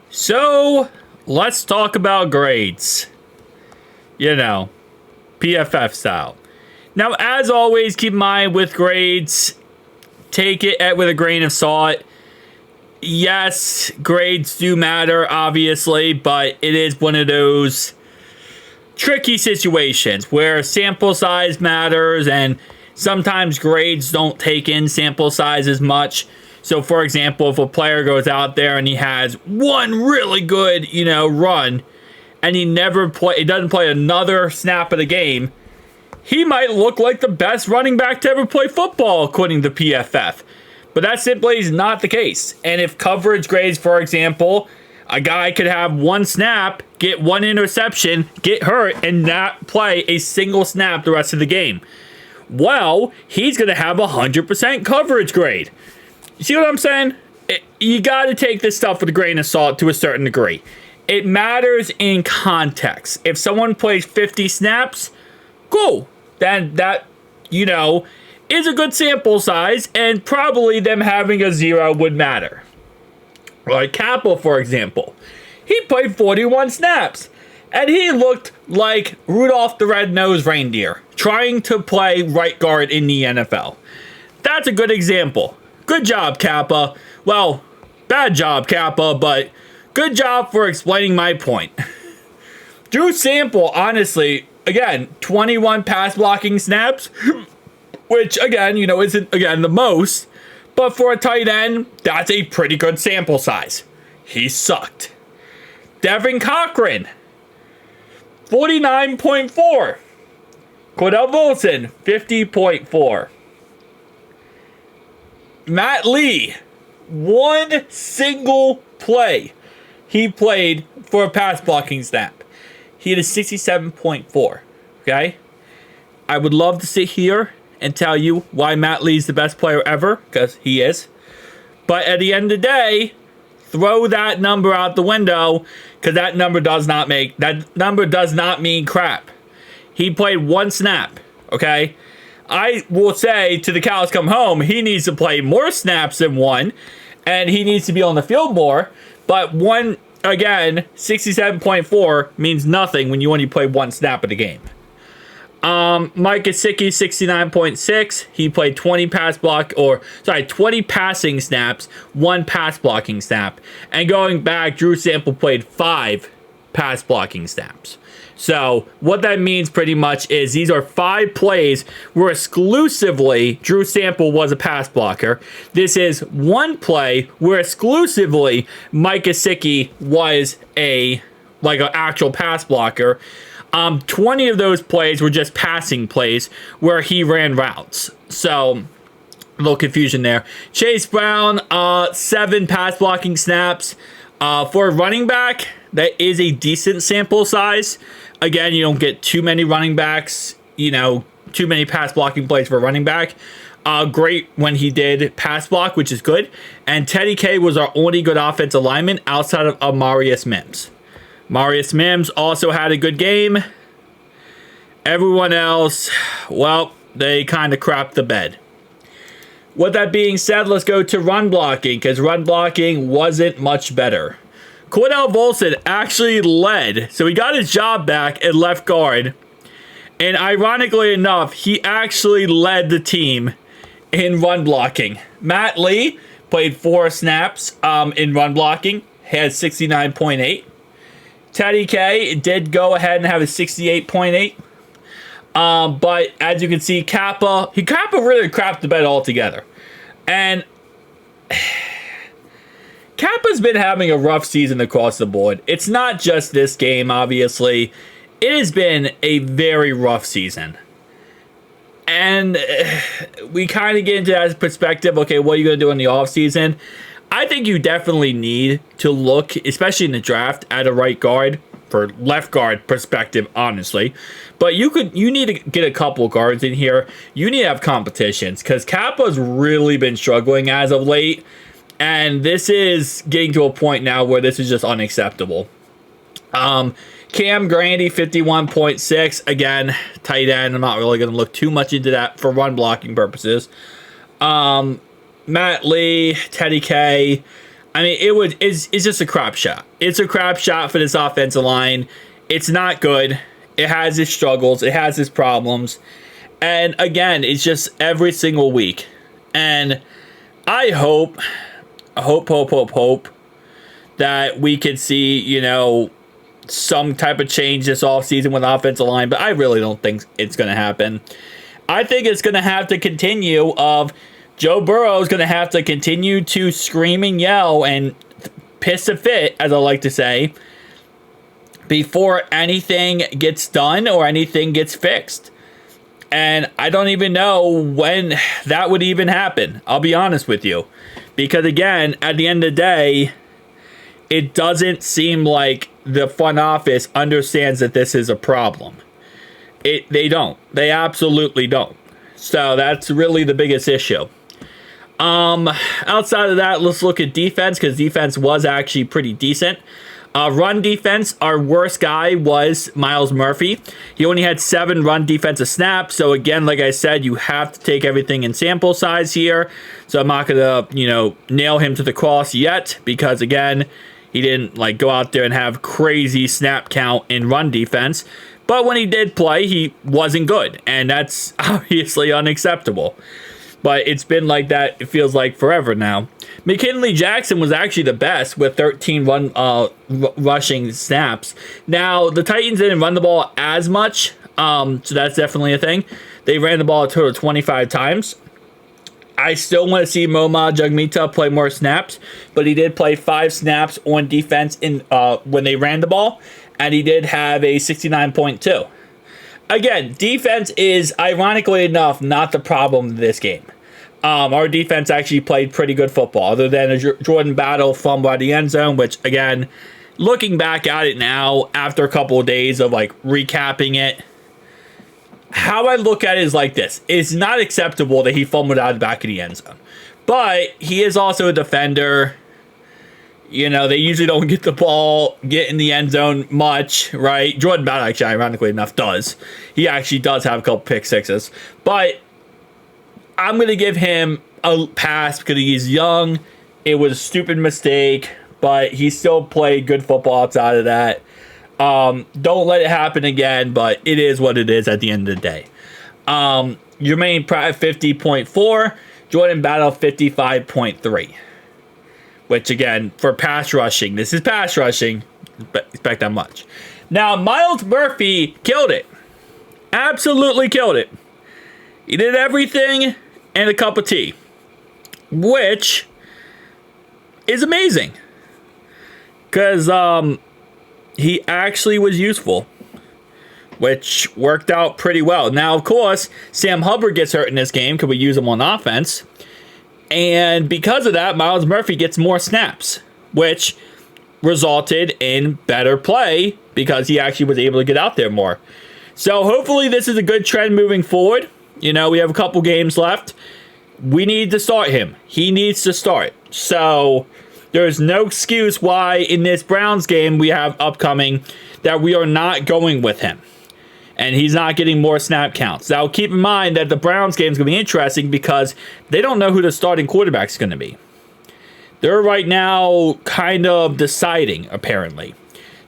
So, let's talk about grades. You know, PFF style. Now, as always, keep in mind with grades, take it with a grain of salt. Yes, grades do matter, obviously, but it is one of those tricky situations where sample size matters and sometimes grades don't take in sample size as much. So, for example, if a player goes out there and he has one really good, run, and he doesn't play another snap of the game, he might look like the best running back to ever play football, according to PFF. But that simply is not the case. And if coverage grades, for example, a guy could have one snap, get one interception, get hurt, and not play a single snap the rest of the game. Well, he's going to have a 100% coverage grade. You see what I'm saying? You got to take this stuff with a grain of salt to a certain degree. It matters in context. If someone plays 50 snaps, cool. Then that, is a good sample size, and probably them having a 0 would matter. Like Kappa, for example. He played 41 snaps, and he looked like Rudolph the Red-Nosed Reindeer, trying to play right guard in the NFL. That's a good example. Good job, Kappa. Well, bad job, Kappa, but good job for explaining my point. Drew Sample, honestly, again, 21 pass blocking snaps, which, again, isn't, the most. But for a tight end, that's a pretty good sample size. He sucked. Devin Cochran, 49.4. Cordell Volson, 50.4. Matt Lee, one single play he played for a pass blocking snap. He had a 67.4. Okay? I would love to sit here and tell you why Matt Lee's the best player ever, because he is. But at the end of the day, throw that number out the window, because that number does not mean crap. He played one snap, okay? I will say to the cows come home, he needs to play more snaps than one, and he needs to be on the field more. But one, again, 67.4 means nothing when you only play one snap of the game. Mike Gesicki, 69.6. He played 20 passing snaps, one pass blocking snap. And going back, Drew Sample played 5 pass blocking snaps. So what that means pretty much is these are 5 plays where exclusively Drew Sample was a pass blocker. This is 1 play where exclusively Mike Gesicki was an actual pass blocker. 20 of those plays were just passing plays where he ran routes. So a little confusion there. Chase Brown, 7 pass blocking snaps. For a running back, that is a decent sample size. Again, you don't get too many running backs, too many pass blocking plays for a running back. Great when he did pass block, which is good. And Teddy K was our only good offensive lineman outside of Marius Mims. Marius Mims also had a good game. Everyone else, well, they kind of crapped the bed. With that being said, let's go to run blocking, because run blocking wasn't much better. Cordell Volson actually led, so he got his job back at left guard. And ironically enough, he actually led the team in run blocking. Matt Lee played 4 snaps in run blocking, had 69.8. Teddy K did go ahead and have a 68.8. But as you can see, Kappa really crapped the bed altogether. And Kappa's been having a rough season across the board. It's not just this game, obviously. It has been a very rough season. And we kind of get into that perspective, okay, what are you going to do in the offseason? I think you definitely need to look, especially in the draft, at a right guard for left guard perspective, honestly. But you need to get a couple guards in here. You need to have competitions, because Kappa's really been struggling as of late. And this is getting to a point now where this is just unacceptable. Cam Grandy, 51.6. Again, tight end. I'm not really going to look too much into that for run blocking purposes. Matt Lee, Teddy K. I mean, it's just a crap shot. It's a crap shot for this offensive line. It's not good. It has its struggles. It has its problems. And again, it's just every single week. And I hope that we could see, some type of change this offseason with the offensive line, but I really don't think it's going to happen. I think it's going to have to continue of Joe Burrow is going to have to continue to scream and yell and piss a fit, as I like to say, before anything gets done or anything gets fixed. And I don't even know when that would even happen. I'll be honest with you. Because again, at the end of the day, it doesn't seem like the front office understands that this is a problem. They don't. They absolutely don't. So that's really the biggest issue. Outside of that, let's look at defense, because defense was actually pretty decent. Run defense, our worst guy was Myles Murphy. He only had 7 run defensive snaps. So again, like I said, you have to take everything in sample size here. So I'm not going to, nail him to the cross yet, because again, he didn't go out there and have crazy snap count in run defense. But when he did play, he wasn't good. And that's obviously unacceptable. But it's been like that, it feels like, forever now. McKinley Jackson was actually the best with 13 rushing snaps. Now, the Titans didn't run the ball as much, so that's definitely a thing. They ran the ball a total of 25 times. I still want to see Moma Jagmita play more snaps, but he did play 5 snaps on defense when they ran the ball, and he did have a 69.2. Again, defense is, ironically enough, not the problem in this game. Our defense actually played pretty good football, other than a Jordan Battle fumble at the end zone, which, again, looking back at it now, after a couple of days of, recapping it, how I look at it is like this. It's not acceptable that he fumbled out of the back of the end zone. But he is also a defender. They usually don't get the ball, get in the end zone much, right? Jordan Battle, actually, ironically enough, does. He actually does have a couple pick sixes. But I'm going to give him a pass because he's young. It was a stupid mistake, but he still played good football outside of that. Don't let it happen again, but it is what it is at the end of the day. Jermaine Pratt, 50.4. Jordan Battle, 55.3. Which, again, for pass rushing, this is pass rushing. Expect that much. Now, Myles Murphy killed it. Absolutely killed it. He did everything and a cup of tea. Which is amazing. Because he actually was useful. Which worked out pretty well. Now, of course, Sam Hubbard gets hurt in this game because we use him on offense. And because of that, Myles Murphy gets more snaps, which resulted in better play because he actually was able to get out there more. So hopefully this is a good trend moving forward. We have a couple games left. We need to start him. He needs to start. So there's no excuse why in this Browns game we have upcoming that we are not going with him. And he's not getting more snap counts. Now, keep in mind that the Browns game is going to be interesting because they don't know who the starting quarterback is going to be. They're right now kind of deciding, apparently.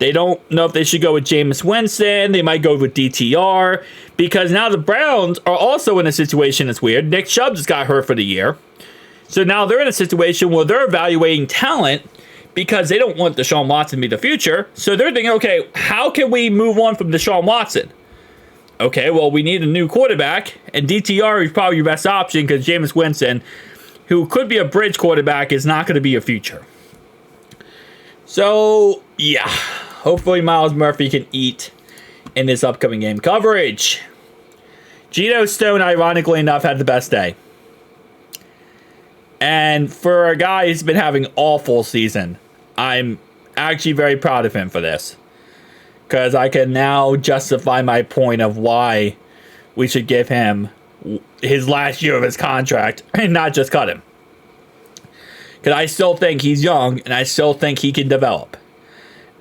They don't know if they should go with Jameis Winston. They might go with DTR. Because now the Browns are also in a situation that's weird. Nick Chubb just got hurt for the year. So now they're in a situation where they're evaluating talent because they don't want Deshaun Watson to be the future. So they're thinking, okay, how can we move on from Deshaun Watson? Okay, well, we need a new quarterback, and DTR is probably your best option because Jameis Winston, who could be a bridge quarterback, is not going to be a future. So, yeah, hopefully Myles Murphy can eat in this upcoming game. Coverage. Geno Stone, ironically enough, had the best day. And for a guy who's been having an awful season, I'm actually very proud of him for this. Because I can now justify my point of why we should give him his last year of his contract and not just cut him. Because I still think he's young and I still think he can develop.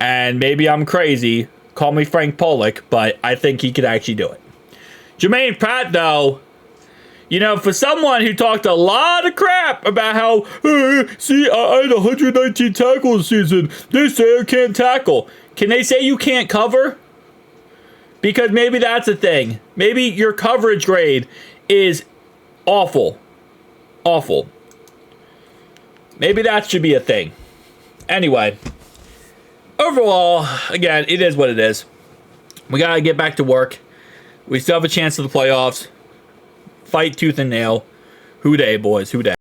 And maybe I'm crazy. Call me Frank Pollock, but I think he could actually do it. Jermaine Pratt, though, You know, for someone who talked a lot of crap about how, see, I had 119 tackles this season. They say I can't tackle. Can they say you can't cover? Because maybe that's a thing. Maybe your coverage grade is awful. Awful. Maybe that should be a thing. Anyway, overall, again, it is what it is. We got to get back to work. We still have a chance to the playoffs. Fight tooth and nail. Who day, boys? Who day?